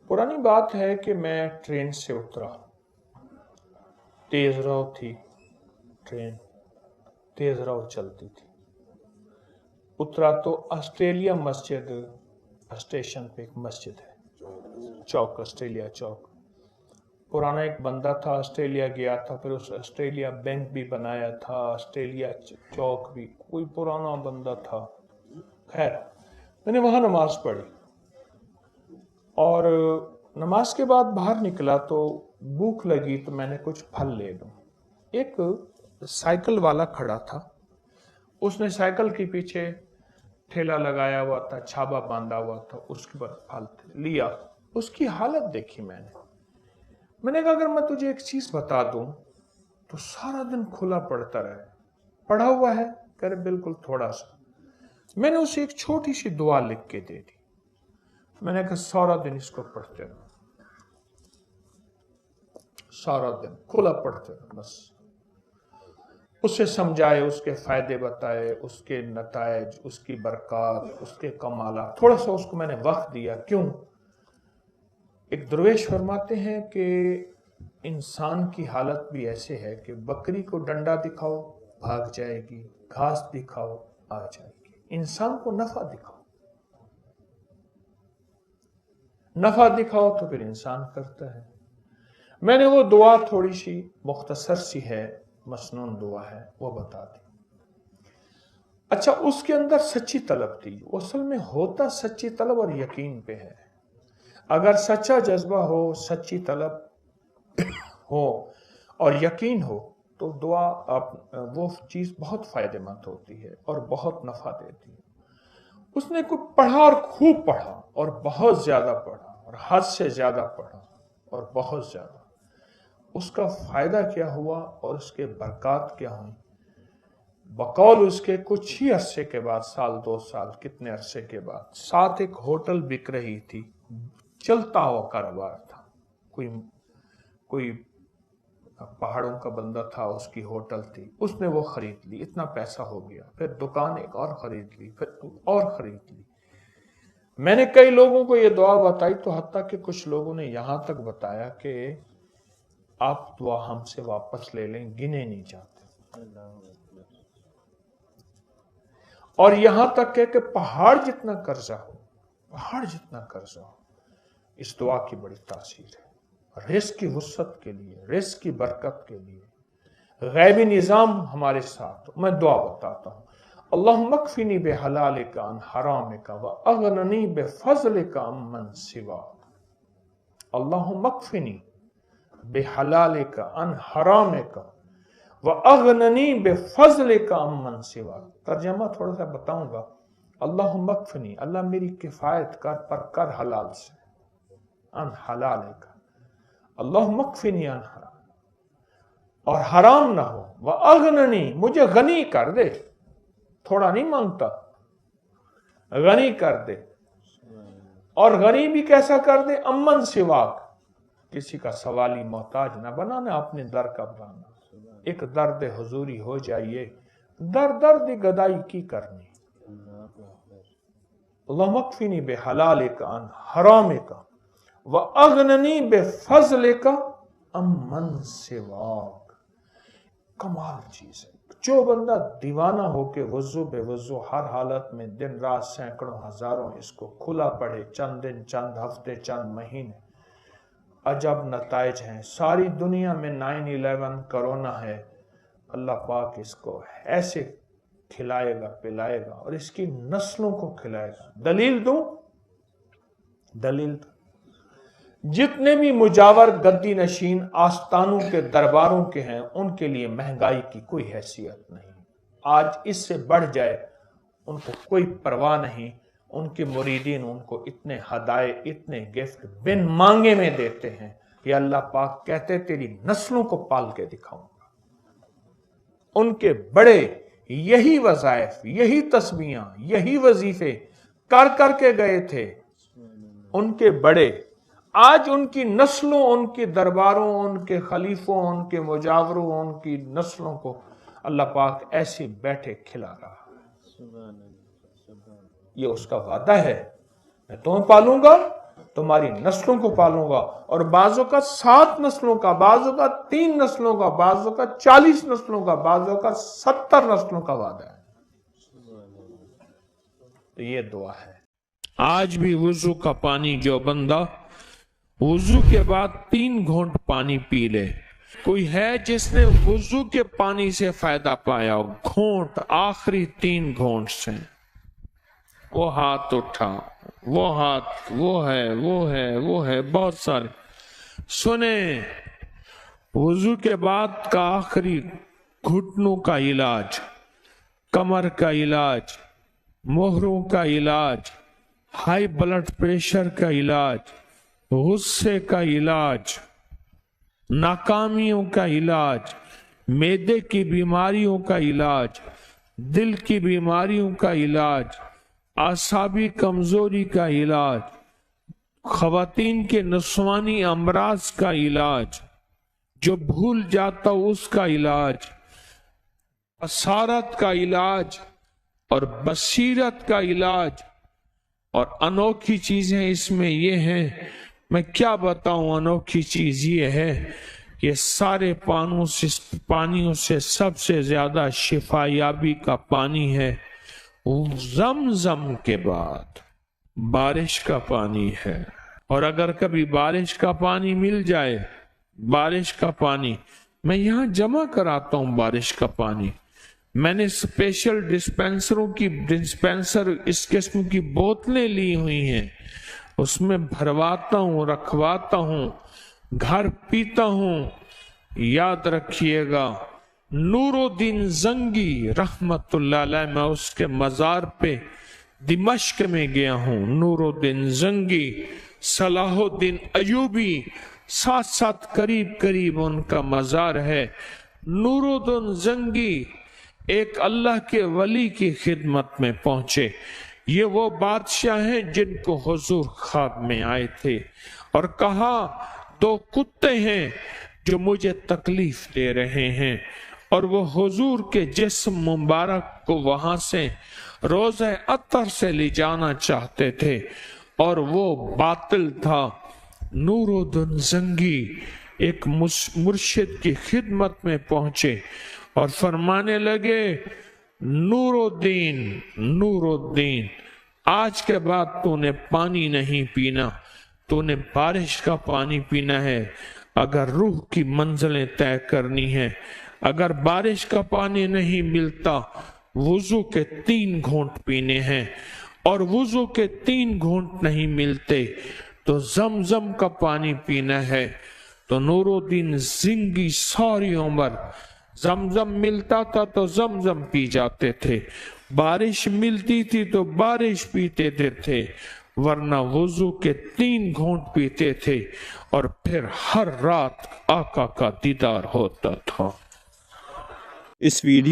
पुरानी बात है कि मैं ट्रेन से उतरा, तेज रफ्तार थी ट्रेन, तेज रफ्तार चलती थी। उतरा तो ऑस्ट्रेलिया मस्जिद स्टेशन पे एक मस्जिद है, चौक, ऑस्ट्रेलिया चौक। पुराना एक बंदा था, ऑस्ट्रेलिया गया था, फिर उस ऑस्ट्रेलिया बैंक भी बनाया था, ऑस्ट्रेलिया चौक भी, कोई पुराना बंदा था। खैर, मैंने वहां नमाज पढ़ी और नमाज के बाद बाहर निकला तो भूख लगी तो मैंने कुछ फल ले लूं। एक साइकिल वाला खड़ा था, उसने साइकिल के पीछे ठेला लगाया हुआ था, छाबा बांधा हुआ था, उसके बाद फल लिया। उसकी हालत देखी मैंने कहा अगर मैं तुझे एक चीज बता दूं तो सारा दिन खुला पड़ता रहे, पढ़ा हुआ है? कह रहे बिल्कुल थोड़ा सा। मैंने उसे एक छोटी सी दुआ लिख के दे दी। मैंने कहा सारा दिन इसको पढ़ते रहो, सारा दिन खुला पढ़ते रहो बस। उसे समझाए, उसके फायदे बताए, उसके नतायज, उसकी बरकत, उसके कमाला, थोड़ा सा उसको मैंने वक्त दिया। क्यों? एक दरवेश फरमाते हैं कि इंसान की हालत भी ऐसे है कि बकरी को डंडा दिखाओ भाग जाएगी, घास दिखाओ आ जाएगी। इंसान को नफा दिखाओ, नफा दिखाओ तो फिर इंसान करता है। मैंने वो दुआ थोड़ी सी मुख्तसर सी है, मसनून दुआ है, वो बता दी। अच्छा, उसके अंदर सच्ची तलब थी। असल में होता सच्ची तलब और यकीन पे है। अगर सच्चा जज्बा हो, सच्ची तलब हो और यकीन हो तो दुआ वो चीज बहुत फायदेमंद होती है और बहुत नफा देती है। उसने कुछ पढ़ा और खूब पढ़ा और बहुत ज्यादा पढ़ा और हद से ज्यादा पढ़ा और बहुत ज्यादा। उसका फायदा क्या हुआ और उसके बरकत क्या हुई? बकौल उसके कुछ ही अरसे के बाद, साल 2 साल, कितने अरसे के बाद, साथ एक होटल बिक रही थी, चलता हुआ कारोबार था। कोई पहाड़ों का बंदा था, उसकी होटल थी, उसने वो खरीद ली, इतना पैसा हो गया। फिर दुकान एक और खरीद ली, फिर और खरीद ली। मैंने कई लोगों को ये दुआ बताई तो हत्ता कि कुछ लोगों ने यहां तक बताया कि आप दुआ हमसे वापस ले लें, गिने नहीं जाते। और यहां तक है कि पहाड़ जितना कर्जा हो, पहाड़ जितना कर्जा हो, इस दुआ की बड़ी तासीर है। रिस्क की वुसअत के लिए, रिस्क की बरकत के लिए गैबी निजाम हमारे साथ। मैं दुआ बताता हूं। अल्लाहुम्मा कफिनी बिहलालिका अन हरामिका व अगननी बिफज़लिका अम्मन सिवा। अल्लाहुम्मा कफिनी बिहलालिका अन हरामिका व अगननी बिफज़लिका अम्मन सिवा। तर्जमा थोड़ा सा बताऊंगा। अल्लाहुम्मा कफिनी, अल्लाह मेरी किफायत कर, पर कर हलाल से, अन हलालिका, अल्लाहुम्मा कफिनी अन हराम, और हराम ना हो। व अगननी, मुझे गनी कर दे, थोड़ा नहीं मांगता, गनी कर दे। और गनी भी कैसा कर दे? अम्मन सिवाक, किसी का सवाली मोहताज ना बनाना, अपने दर का बनाना। एक दर्द हुजूरी हो जाइए, दर दर्द गदाई की करनी। अल्लाहुम्मा कफिनी बिहलालिका अन हरामिका व अगननी बिफज़लिका अम्मन सिवाक। कमाल चीज है। जो बंदा दीवाना होके वज़ू बेवज़ू हर हालत में दिन रात सैकड़ों हजारों इसको खुला पढ़े, चंद दिन, चंद हफ्ते, चंद महीने, अजब नताइज हैं। सारी दुनिया में 9/11 कोरोना है, अल्लाह पाक इसको ऐसे खिलाएगा पिलाएगा और इसकी नस्लों को खिलाएगा। दलील दूं? दलील दूं? जितने भी मुजावर गद्दी नशीन आस्थानों के दरबारों के हैं, उनके लिए महंगाई की कोई हैसियत नहीं। आज इससे बढ़ जाए उनको कोई परवाह नहीं। उनके मुरीदीन उनको इतने हदाए, इतने गिफ्ट बिन मांगे में देते हैं कि अल्लाह पाक कहते तेरी नस्लों को पाल के दिखाऊंगा। उनके बड़े यही वज़ाइफ, यही तस्बीहां, यही वजीफे कर करके गए थे उनके बड़े। आज उनकी नस्लों, उनके दरबारों, उनके खलीफों, उनके मुजावरों, उनकी नस्लों को अल्लाह पाक ऐसे बैठे खिला रहा है। ये उसका वादा है, मैं तुम्हें पालूंगा, تمہاری نسلوں کو پالوں گا، اور بعضوں کا 7 نسلوں کا، بعضوں کا 3 نسلوں کا، بعضوں کا 40 نسلوں کا، بعضوں کا 70 نسلوں کا وعدہ ہے۔ تو یہ دعا ہے۔ آج بھی وضو کا پانی جو بندہ وضو کے بعد 3 گھونٹ پانی پی لے، کوئی ہے جس نے وضو کے پانی سے فائدہ پایا ہو؟ گھونٹ، آخری 3 گھونٹ سے، وہ ہاتھ اٹھا، وہ ہاتھ، وہ ہے بہت سارے۔ سنیں، وضو کے بعد کا آخری گھٹنوں کا علاج، کمر کا علاج، مہروں کا علاج، ہائی بلڈ پریشر کا علاج، غصے کا علاج، ناکامیوں کا علاج، معدے کی بیماریوں کا علاج، دل کی بیماریوں کا علاج، اعصابی کمزوری کا علاج، خواتین کے نسوانی امراض کا علاج، جو بھول جاتا اس کا علاج، بصارت کا علاج اور بصیرت کا علاج۔ اور انوکھی چیزیں اس میں یہ ہیں، میں کیا بتاؤں، انوکھی چیز یہ ہے کہ سارے پانیوں سے سب سے زیادہ شفا یابی کا پانی ہے زمزم کے بعد بارش کا پانی ہے۔ اور اگر کبھی بارش کا پانی مل جائے، بارش کا پانی میں یہاں جمع کراتا ہوں، بارش کا پانی میں نے اسپیشل ڈسپینسر اس قسم کی بوتلیں لی ہوئی ہیں، اس میں بھرواتا ہوں، رکھواتا ہوں، گھر پیتا ہوں۔ یاد رکھیے گا، نور الدین زنگی رحمت اللہ علیہ، میں اس کے مزار پہ دمشق میں گیا ہوں۔ نور الدین زنگی، صلاح الدین ایوبی، ساتھ قریب ان کا مزار ہے۔ نور الدین زنگی ایک اللہ کے ولی کی خدمت میں پہنچے۔ یہ وہ بادشاہ ہیں جن کو حضور خواب میں آئے تھے اور کہا 2 کتے ہیں جو مجھے تکلیف دے رہے ہیں، اور وہ حضور کے جسم مبارک کو وہاں سے روضہ عطر سے لے جانا چاہتے تھے، اور وہ باطل تھا۔ نور الدین زنگی ایک مرشد کی خدمت میں پہنچے اور فرمانے لگے، نور الدین، آج کے بعد تو نے پانی نہیں پینا، تو نے بارش کا پانی پینا ہے۔ اگر روح کی منزلیں طے کرنی ہے، اگر بارش کا پانی نہیں ملتا، وضو کے 3 گھونٹ پینے ہیں، اور وضو کے 3 گھونٹ نہیں ملتے تو زمزم کا پانی پینا ہے۔ تو نور الدین زنگی ساری عمر زمزم ملتا تھا تو زمزم پی جاتے تھے، بارش ملتی تھی تو بارش پیتے تھے، ورنہ وضو کے 3 گھونٹ پیتے تھے، اور پھر ہر رات آقا کا دیدار ہوتا تھا۔ اس ویڈیو